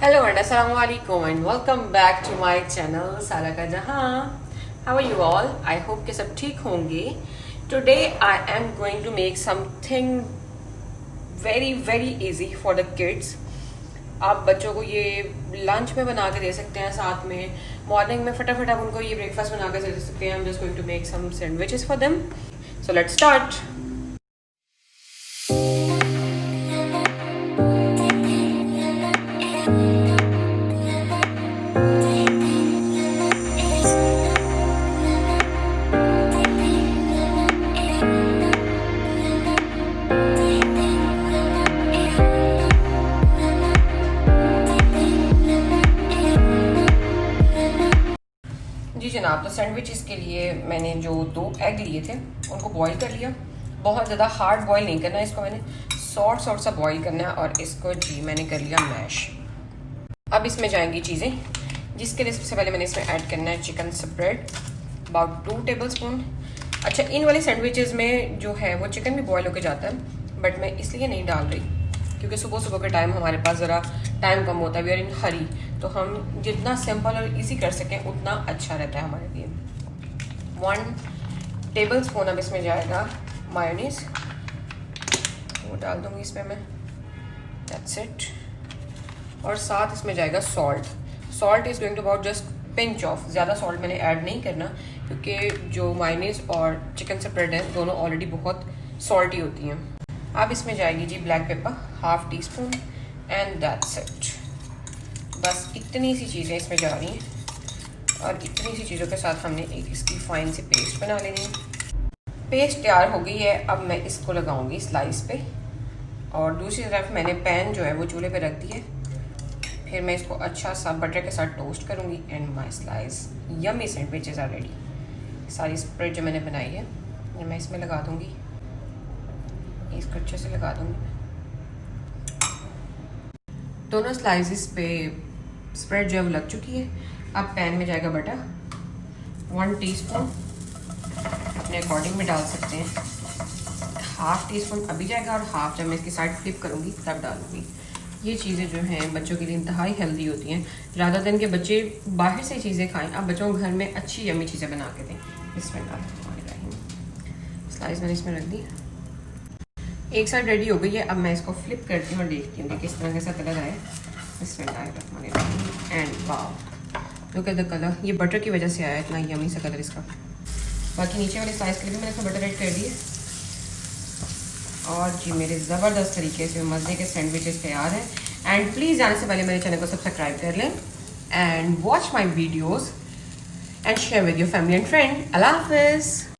Hello and assalamu alaikum and welcome back to my channel Sara का Jahan. How are you all? I hope कि सब ठीक होंगे. Today I am going to make something very easy for the kids. आप बच्चों को ये lunch में बना के दे सकते हैं, साथ में मॉर्निंग में फटाफट आप उनको ये ब्रेकफास्ट बना के दे सकते हैं. I'm just going to make some sandwiches for them. So let's start. जी जनाब, तो सैंडविचेस के लिए मैंने जो 2 एग लिए थे उनको बॉईल कर लिया. बहुत ज़्यादा हार्ड बॉईल नहीं करना, इसको मैंने सॉर्ट सा बॉईल करना है और इसको जी मैंने कर लिया मैश. अब इसमें जाएंगी चीज़ें, जिसके लिए सबसे पहले मैंने इसमें ऐड करना है चिकन स्प्रेड अबाउट 2 टेबलस्पून. अच्छा, इन वाले सैंडविचेस में जो है वो चिकन भी बॉयल होकर जाता है, बट मैं इसलिए नहीं डाल रही क्योंकि सुबह के टाइम हमारे पास ज़रा टाइम कम होता है, वी आर इन हरी, तो हम जितना सिंपल और इजी कर सकें उतना अच्छा रहता है हमारे लिए. 1 टेबलस्पून अब इसमें जाएगा मायोनीज, वो डाल दूँगी इसमें मैं, दैट्स इट. और साथ इसमें जाएगा salt. Salt is going to about just pinch of. ज़्यादा सॉल्ट मैंने ऐड नहीं करना क्योंकि जो मायोनीज और चिकन स्प्रेड है दोनों ऑलरेडी बहुत सॉल्टी होती हैं. अब इसमें जाएगी जी black pepper ½ teaspoon and that's it. बस इतनी सी चीज़ें इसमें जा रही हैं और इतनी सी चीज़ों के साथ हमने एक इसकी फाइन सी पेस्ट बना लेनी है. पेस्ट तैयार हो गई है. अब मैं इसको लगाऊंगी स्लाइस पे और दूसरी तरफ मैंने पैन जो है वो चूल्हे पे रख दी है. फिर मैं इसको अच्छा सा बटर के साथ टोस्ट करूँगी and my slice yummy sandwiches are ready. सारी स्प्रेड जो मैंने बनाई है ये मैं इसमें लगा दूँगी, इसको अच्छे से लगा दूँगी. दोनों स्लाइसेस पे स्प्रेड जो है वो लग चुकी है. अब पैन में जाएगा बटर 1 टीस्पून, अपने अकॉर्डिंग में डाल सकते हैं. ½ टीस्पून अभी जाएगा और हाफ जब मैं इसकी साइड फ्लिप करूँगी तब डालूँगी. ये चीज़ें जो हैं बच्चों के लिए इंतहाई हेल्दी होती हैं. ज़्यादा दिन के बच्चे बाहर से चीज़ें खाएं, आप बच्चों को घर में अच्छी यम्मी चीज़ें बना के दें. इसमें स्लाइस मैंने इसमें रख दी. एक साइड रेडी हो गई है. अब मैं इसको फ्लिप करती हूँ और देखती हूँ कि किस तरह का कलर आए. And wow, look at the colour. ये बटर की वजह से आया इतना यमी सा कलर इसका. बाकी नीचे वाले स्लाइस के लिए भी मैंने इसमें बटर ऐड कर दिए. और जी मेरे ज़बरदस्त तरीके से मज़े के सैंडविचेस तैयार हैं. एंड प्लीज़ जाने से पहले मेरे चैनल को सब्सक्राइब कर लें and watch my videos and share with your family and friend. Allah हाफिज़.